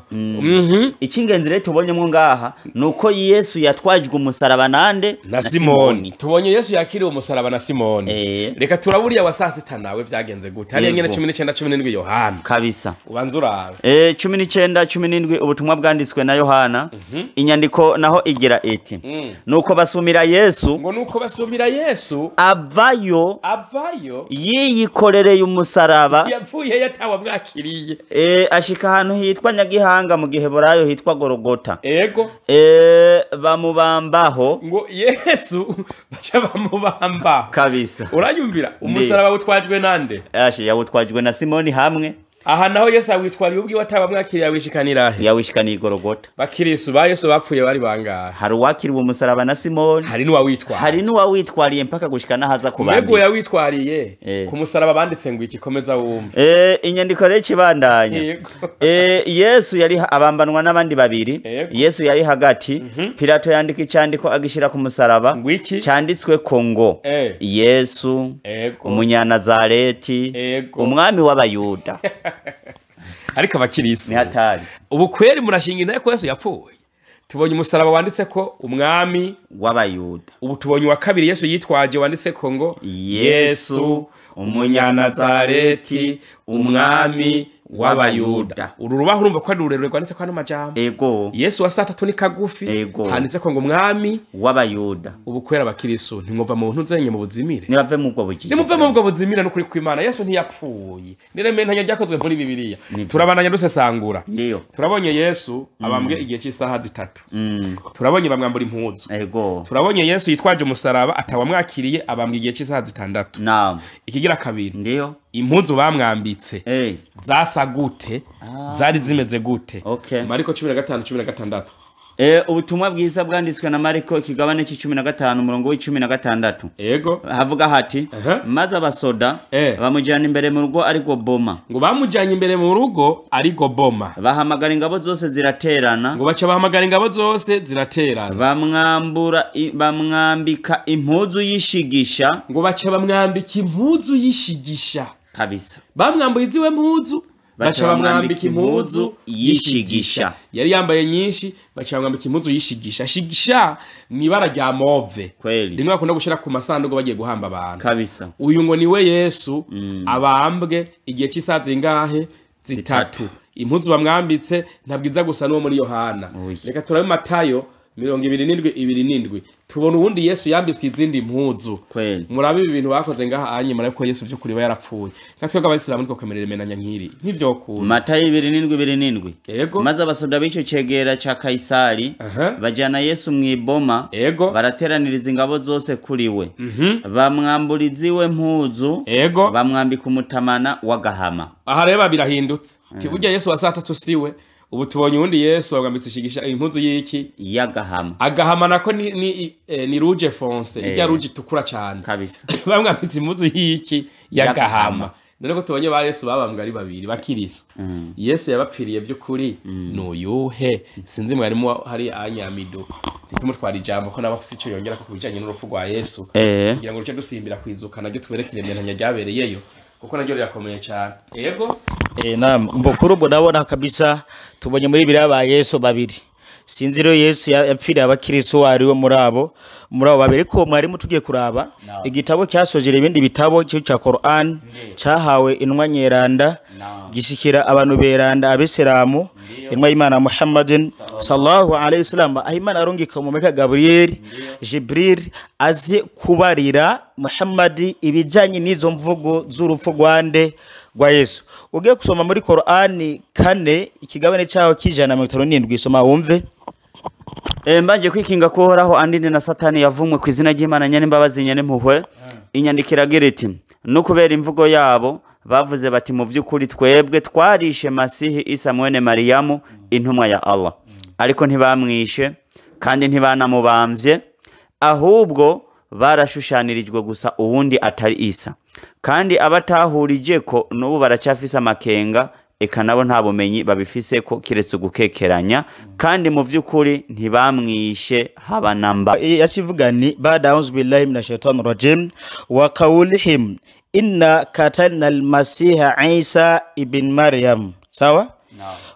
icingenzi rero tubonyemo ngaha nuko Yesu yatwajwe umusaraba nande na Simoni tubonye Yesu yakiriwe umusaraba na Simoni reka turaburiya wa saa sita nawe vyagenze gute hariya nyene 19:17 Yohana kabisa ubanza urabe 19:17 ubutumwa bwanditswe na Yohana inyandiko naho igira eti nuko basumira Yesu ngo nuko basumira Yesu avayo yiyikorereye umusaraba yapfuye yatawa mwakiriye ashika ahantu hitwa Nyagihanga mu gihe borayo hitwa Gorogota ego bamubambaho ngo Yesu bacha bamubambaho kabisa uranyumvira umusaraba utwajwe nande yawutwajwe na Simoni hamwe aha naho Yesu awitwariye ubwi wataba mwakiriye yawishikanira he yawishikaniye Gorogota bakirisu ba Yesu bapfuye bari bangahe hari uwakiriwe umusaraba na Simoni hari n'uwawitwariye mpaka gushikana haza kubandi mbego yawitwariye ku musaraba banditse ngo ikikomeza wumve inyandiko rero kibandanya Yesu yari abambanwa n'abandi babiri Yesu yari hagati Pilato yandika icyandiko agishira ku musaraba cyanditswe Kongo Yesu umunyanazareti umwami w'abayuda ariko abakirisi ni hatari ubu kweri murashingira ko Yesu yapfuye tubonye umusaraba wanditse ko umwami w'abayuda ubu tubonye wa kabiri Yesu yitwaje wanditse ko ngo Yesu umunyanazareti umwami w'abayuda uru rubaho urumva ko ari rurerure rwanditse ko ano majambo Yesu wa saa tatu ni kagufi handitse ko ngo umwami w'abayuda ubu kwera abakirisu ntimwumva mu ntuzenye mu buzimire nibave mu bwo bugire nimuve mu bwo buzimire no kuri kw'Imana Yesu ntiyapfuye nirementa ryakozwe muri Bibiliya turabananya dusesangura turabonye Yesu abambwe igihe cy'isaha zitatu turabonye bamwambura impuzu turabonye Yesu yitwaje umusaraba atawamwakiriye abambwe igihe cy'isaha zitandatu ikigira kabiri impuzu bamwambitse zasa gute zari zimeze gute Mariko 15:16 ubutumwa bwiza bwanditswe na Mariko kigabane c'15 umurongo w'16 yego havuga hati maze abasoda bamujyana imbere mu rugo ariko boma ngo bamujyanye imbere mu rugo ariko boma bahamagara ingabo zose ziraterana ngo baca bahamagara ingabo zose ziraterana bamwambika impuzu yishigisha ngo baca bamwambika impuzu yishigisha kabisa bamwambuye iziwe mpuzu baca bamwambika impuzu yishigisha yari yambaye nyinshi baca bamwambika impuzu yishigisha shigisha ni ibara rya move rimwe bakunda gushira ku masanduku bagiye guhamba abantu kabisa uyu ngo niwe Yesu abambwe igihe cy'isaha zingahe zitatu impuzu bamwambitse ntabwiza gusa n'uwo muri Yohana reka turabe Matayo 27:27 tubona ubundi Yesu yambitswe izindi mpuzu murabe ibi bintu bakoze ngaha anye murabe ko Yesu by'ukuri yarapfuye katwega abayisilamu niko kamerere menanya nkiri nivyo ku Matayo 27:27 maze abasoda b'icyo cegera ca Kaisari bajana Yesu mwiboma barateraniriza ingabo zose kuri we bamwamburiziwe mpuzu bamwambika umutamana w'agahama aha reba birahindutse tiburya Yesu wa saa tatu siwe ubu tubonye uwundi Yesu wagambitse ishigisha impuzu y'iki y'agahama agahama nako ni rouge fonce irya rouge tukura cyane kabisa bamwambitse impuzu y'iki y'agahama none ko tubonye ba Yesu babambwa ari babiri bakiriso Yesu yabapfiriye by'ukuri n'uyuhe sinzi mwarimu hari anyamido ntitumutwara ijambo ko nabafise icyo yongera ko kubijanye n'urupfu rwa Yesu kugira ngo ruce dusimbira kwizuka naryo twerekere imentanya ryabereyeyo kuko naryo rirakomeye cyane yego naam mbukuru ubwo ndabona kabisa tubonye muri biraba Yesu babiri sinzi rero Yesu yapfiriye abakiriso ari we muri abo babiri ko mwarimu tugiye kuraba igitabo cyasojera ibindi bitabo cya Quran cyahawe inwa nyeranda gishikira abantu beranda abeseramu inwa y'Imana Muhammadin sallallahu alayhi wasallam ahimana arungika mu meka Gabriel Jibril aze kubarira Muhammad ibijanye n'izo mvugo z'urupfu rwande rwa Yesu ugiye kusoma muri Quran 4 ikigabane cyaho kijana 57 soma wumve mbanje kwikinga ko horaho andine na satani yavumwe ku izina ry'Imana nyane mbabazi nyane mpuhwe inyandikira gereti no kubera imvugo yabo bavuze bati mu vy'ukuri twebwe twarishe Masihi Isa mwene Mariyamu intumwa ya Allah ariko ntibamwishe kandi ntibanamubamvye ahubwo barashushanirijwe gusa uwundi atari Isa kandi abatahurije ko n'ubu baracyafise amakenga eka nabo nta bumenyi babifise ko kiretse gukekeranya kandi mu vy'ukuri ntibamwishe haba namba yakivuga ni ba'udhu billahi minash shaitanir rajim wa qawlihim inna qatalna al-masiha Isa ibn Maryam sawa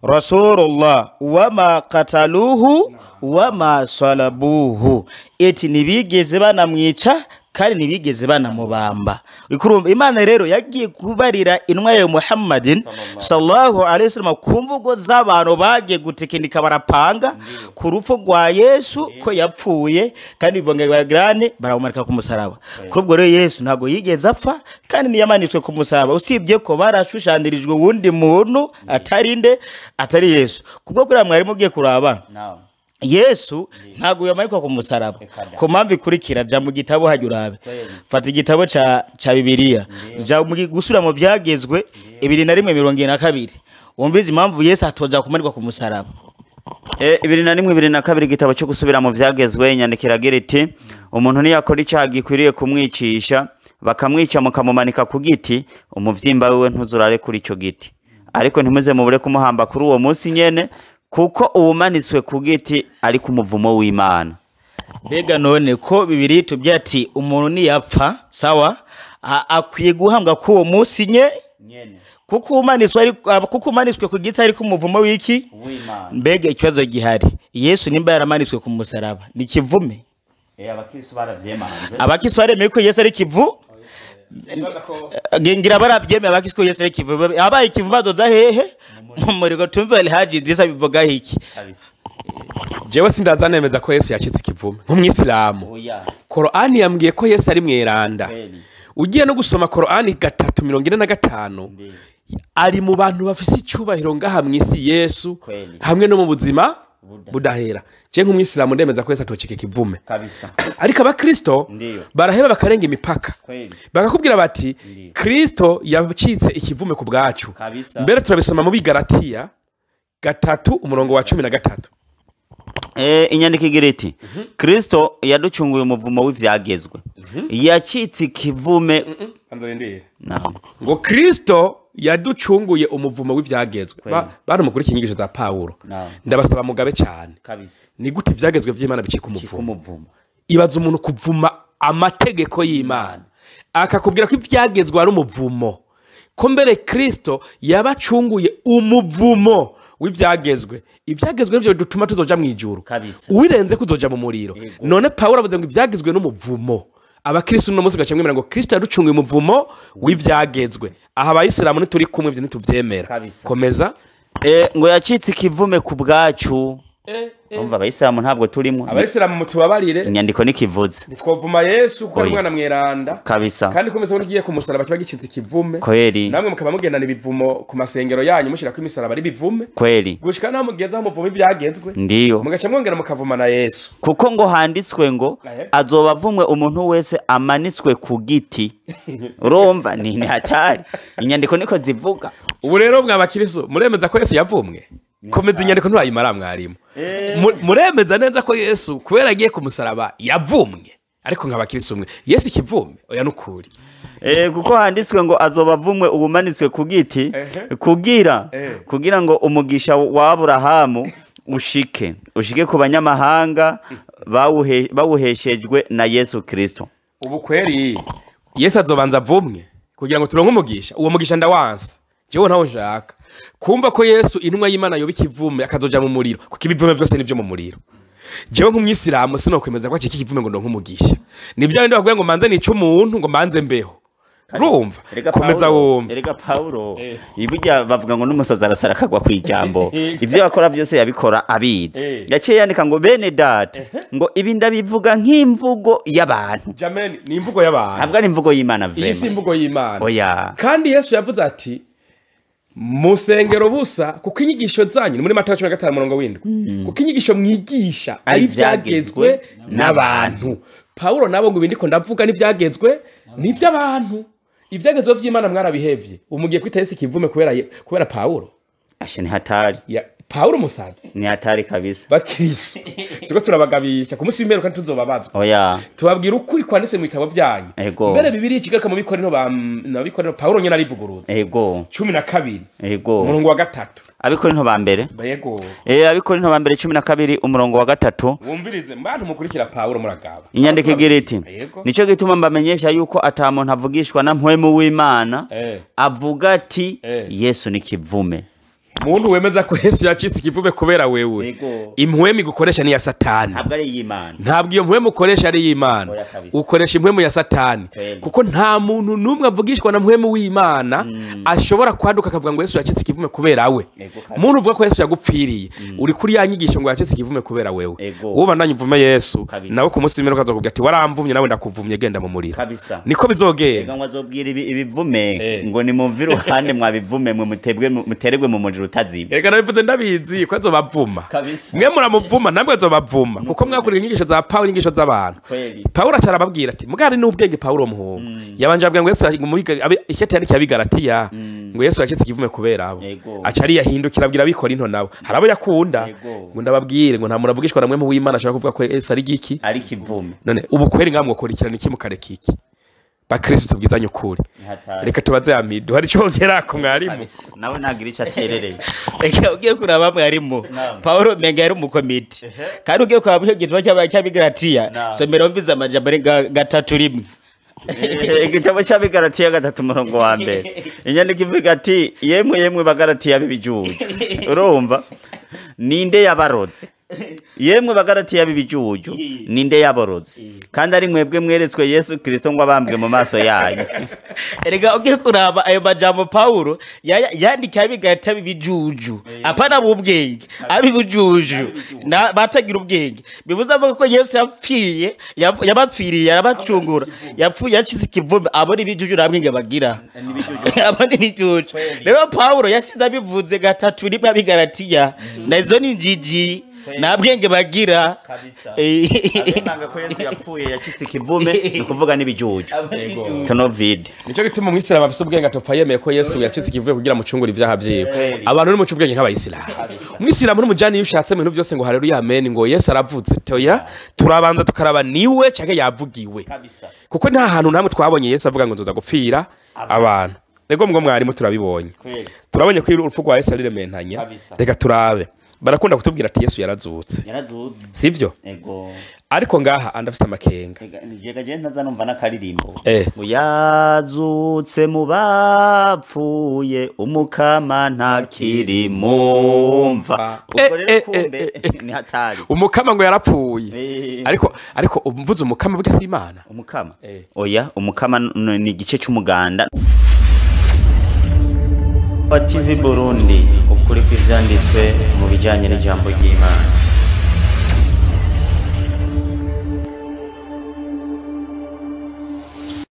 Rasulullah wama qataluhu wama salabuhu eti nibigeze banamwica kandi nibigeze banamubamba bikurumva Imana rero yagiye kubarira inwa ya Muhammadin sallallahu alayhi wasallam kumvugo z'abantu bagiye gutekinika barapanga ku rupfu rwa Yesu ko yapfuye kandi bibongerane baramumarika ku musaraba kurubwo rero Yesu ntago yigeze apfa kandi niyamanitswe ku musaraba usibye ko barashushandirijwe wundi muntu atari Yesu kubwo kuri mwarimu ugiye kuraba Yesu ntago yamanikwa ku musaraba ko mpamvu ikurikira ja mu gitabo hajurabe fata igitabo ca Bibiliya ja mu gusura mu byagezwe 21:22 wumvize impamvu Yesu atoza kumanikwa ku musaraba 21:22 igitabo cyo gusubira mu byagezwe nyandikira gereti umuntu niyakora icyaha gikwiriye kumwicisha bakamwica mukamumanika ku giti umuvyimba wiwe ntuzurare kuri ico giti ariko ntimuze mubure kumuhamba kuri uwo munsi nyene kuko uwumanitswe ku giti ari ku muvumo w'Imana mbega none ko bibiri tubyati umuntu niyapfa sawa akwiye guhambwa ku uwo munsi nyene kuko umanitswe ku giti ari ku muvumo w'iki w'Imana mbega ikibazo gihari Yesu nimba yaramanitswe ku musaraba ni kivume abakristo baravyemanze abakristo baremeye ko Yesu ari kivu ngira barabyemeye abakristo Yesu ari kivu abaye ikivu bazoza hehe mumuriko tumve Alhaji Idrisa bivuga hiki jewe sindazanemeza ko Yesu yacitse ikivume nk'umwisilamu Quran yambwiye ko Yesu ari mweranda ugiye no gusoma Quran 3:45 ari mu bantu bafise icubahiro ngaha mwisi Yesu hamwe no mu buzima budahera je nk'umwisilamu ndemeza ko Yesu atocike kivume kabisa ariko abakristo baraheba bakarenga imipaka bakakubwira bati Kristo yacitse ikivume ku bwacu mbere turabisoma mu Bigalatiya 3:13 inyandiko igiriti Kristo yaducunguye umuvumo w'ivyagezwe yacitse ikivume ngo Kristo yaducunguye umuvumo w'ivyagezwe bari mukuri kinyigisho za Paulo ndabasaba mugabe cyane ni gute ivyagezwe vy'Imana bicika umuvumo ibaza umuntu kuvuma amategeko y'Imana akakubwira ko ivyagezwe ari umuvumo ko mbere Kristo yabacunguye umuvumo w'ivyagezwe nivyo dutuma tuzoja mu ijuru uwirenze kuzoja mu muriro none Paulo avuze ngo ivyagezwe n'umuvumo abakristo no musi gacemwe ngo Kristo yaducunguye umuvumo w'ivyagezwe aha abayisilamu nituri kumwe ivyo nituvyemera komeza ngo yacitse ikivume ku bwacu umva abayisilamu ntabwo turimo abayisilamu mutubabarire inyandiko nikivuze nitwovuma Yesu ko ari mwana mweranda kabisa kandi komeza ngo ngiye kumusaraba kiba gicitse ikivume kweli namwe mukaba mugendana ibivumo ku masengero yanyu mushira ko imisaraba ari bivume kweli gushika naho mugeza mu muvumo ivyagezwe ndiyo mugaca mwongera mukavuma na Yesu kuko ngo handitswe ngo azobavumwe umuntu wese amanitswe ku giti urumva ni hatari inyandiko niko zivuga ubu rero mwabakiriso muremeza ko Yesu yavumwe komeza inyandiko nturayimara mwarimu muremeza neza ko Yesu kubera agiye ku musaraba yavumwe ariko nk'abakirisi umwe Yesu ikivume oya nukuri kuko handitswe ngo azoba avumwe ubumanitswe ku giti kugira ngo umugisha wa Aburahamu ushike ku banyamahanga bawuheshejwe na Yesu Kristo. Ubu kweri Yesu azobanza avumwe kugira ngo turonke umugisha, uwo mugisha ndawansa jewe ntawo nshaka kumva ko Yesu intumwa y'Imana yoba ikivume akazoja mu muriro kuko ibivume byose nivyo mu muriro. Jewe nk'umwisilamu sinokwemeza ko iki kivume ngo ndonke umugisha, nivyo bindi bakubwira ngo manze nice umuntu ngo manze mbeho. Rumva komeza wumva erega Paulo ibijya bavuga ngo n'umusaza arasara kagwa kwijambo ivyo bakora byose yabikora abizi yaciye yandika ngo bene data ngo ibi ndabivuga nk'imvugo y'abantu jamen ni imvugo y'abantu ntabwo ari imvugo y'Imana vrema isi imvugo y'Imana oya kandi Yesu yavuze ati musengero busa kuko inyigisho zanyu muri Matayo 15:7 kuko inyigisho mwigisha ari vyagezwe n'abantu. Paulo nabo ngo ibindiko ndavuga ni vyagezwe ni vy'abantu ivyagezwe vy'Imana mwarabihevye umugiye kwita Yesu kivume kubera Paulo ashe ni hatari ya Paulo musazi ni hatari kabisa bakristo tuko turabagabisha ku munsi w'imperuka ntuzobabazwa oya tubabwira ukuri kwanditse mu bitabo vyanyu mbere bibiri ikigaruka mu bikorino nabikorinto Paulo nyene arivuguruza 12 umurongo wa 3 abikorinto ba mbere yego abikorinto ba mbere 12 umurongo wa 3 wumvirize mbantu mukurikira Paulo muragaba inyandiko igira iti nico gituma mbamenyesha yuko atamuntu avugishwa na mpwemu w'Imana avuga ati Yesu ni kivume. Muntu wemeza ko Yesu yacitse ikivume kubera wewe impwemu gukoresha ni ya Satani ntabwo ari y'Imana ntabwo iyo mpwemu ukoresha ari y'Imana ukoresha impwemu ya Satani kuko nta muntu numwe avugishwa na mpwemu w'Imana ashobora kwaduka akavuga ngo Yesu yacitse ikivume kubera we. Muntu uvuga ko Yesu yagupfiriye uri kuri yanyigisho ngo yacitse ikivume kubera wewe uba nanyuvume Yesu nawe ku munsi w'imperuka azokubwira ati waramvumye nawe ndakuvumye genda mu muriro niko bizogenda ngo azobwira ibivume ngo ni mumvira uhande mwabivume mwe muteregwe mu muriro utazima. Erega nabivuze ndabizi ko azobavuma mwe muramuvuma namwe azobavuma kuko mwakuriye inyigisho za Paulo inyigisho z'abantu. Paulo acarababwira ati mugari n'ubwenge Paulo muhungu yabanje abwira ngo Yesu ikete yari cyabigaratiya ngo Yesu yacitse ikivume kubera abo acari yahindukira abwira abikora into nabo harabo yakunda ngo ndababwire ngo nta muravugishwa namwe mu w'Imana ashaka kuvuga ko Yesu ari giki ari kivume none ubu kweri ngamwe ukurikirana iki mukareka iki bakristo tubwizanye ukuri reka tubaze amidu hari cyo ngera ko mwarimu nawe nagira ico aterereye reka ugiye kuraba mwarimu Paulo menga yari umukomiti kandi ugiye kuraba cyo gitwa cy'abigaratiya somero mviza amajambo ari gatatu rimwe igitabo cy'abigaratiya 3 murongo wa mbere inyandiko ivuga ati yemwe bagaratiya bibijuju urumva ninde yabaroze yemwe bagaratiya bibijuju ninde yaboroze kandi ari mwebwe mweretswe Yesu Kristo ngo abambwe mu maso yanyu. Erega ugiye kuraba ayo majambo Paulo yandika abigaratiya bibijuju apana bubwenge abibujuju batagira ubwenge bivuze avuga ko Yesu yapfiye yabapfiriye yarabacungura yapfuye yacize ikivume abone ibijuju namwe bagira abone ibijuju rero Paulo yasize abivuze gatatu rimwe abigaratiya nazo ni njiji na bwenge bagira kabisa abimanga ko Yesu yapfuye yacitse ikivume ni kuvuga nibijuju tonovid nico gituma umwisiramu afise ubwenge atopfa yemeye ko Yesu yacitse ikivume kugira mucungura ivyaha vyiwe abantu ni mu cyubwenge nk'abayisilamu umwisiramu n'umujani yushatse mu bintu byose ngo haleluya amen ngo Yesu aravuze toya turabanza tukaraba niwe cyangwa yavugiwe kuko nta hantu namwe twabonye Yesu avuga ngo nzoza gupfira abantu rego mwo mwarimu turabibonye turabonye ko urupfu rwa Yesu arirementanya reka turabe barakunda kutubwira ati Yesu yarazutse sivyo ariko ngaha andafise amakenga nigega je ntaza numva nakaririmbo yazutse mu bapfuye umukama ntakiri mumva ukorera kumbe ni hatari umukama ngo yarapfuye ariko umvuze umukama bwe si Imana umukama oya umukama ni igice cy'umuganda wa TV Burundi ukuri kw'ivyanditswe mu bijanye n'ijambo ry'Imana.